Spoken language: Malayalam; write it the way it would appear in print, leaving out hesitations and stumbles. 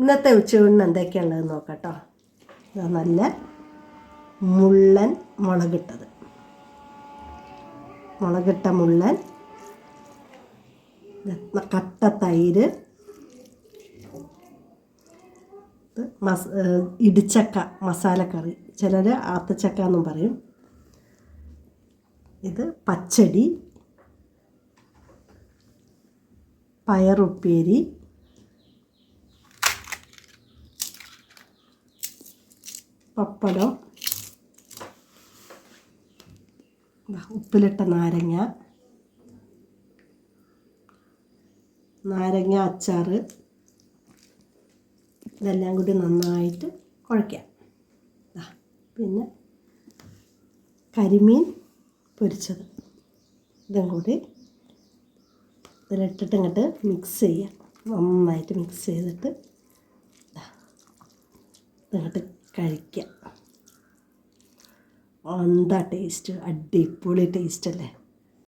ഇന്നത്തെ ഉച്ചയൂണിന് എന്തൊക്കെയുള്ളതെന്ന് നോക്കട്ടോ. നല്ല മുള്ളൻ മുളകിട്ടത്, മുളകിട്ട മുള്ളൻ, കട്ട തൈര്, ഇടിച്ചക്ക മസാലക്കറി, ചിലർ ആത്തച്ചക്ക എന്നും പറയും. ഇത് പച്ചടി, പയറുപ്പേരി, പപ്പടം, ഉപ്പിലിട്ട നാരങ്ങ, നാരങ്ങ അച്ചാർ, ഇതെല്ലാം കൂടി നന്നായിട്ട് കുഴയ്ക്കാം. പിന്നെ കരിമീൻ പൊരിച്ചത്, ഇതും കൂടി ഇതിലിട്ടിട്ട് ഇങ്ങോട്ട് മിക്സ് ചെയ്യാം. നന്നായിട്ട് മിക്സ് ചെയ്തിട്ട് ഇങ്ങോട്ട് കഴിക്കാം. എന്താ ടേസ്റ്റ്, അടിപൊളി ടേസ്റ്റ് അല്ലേ.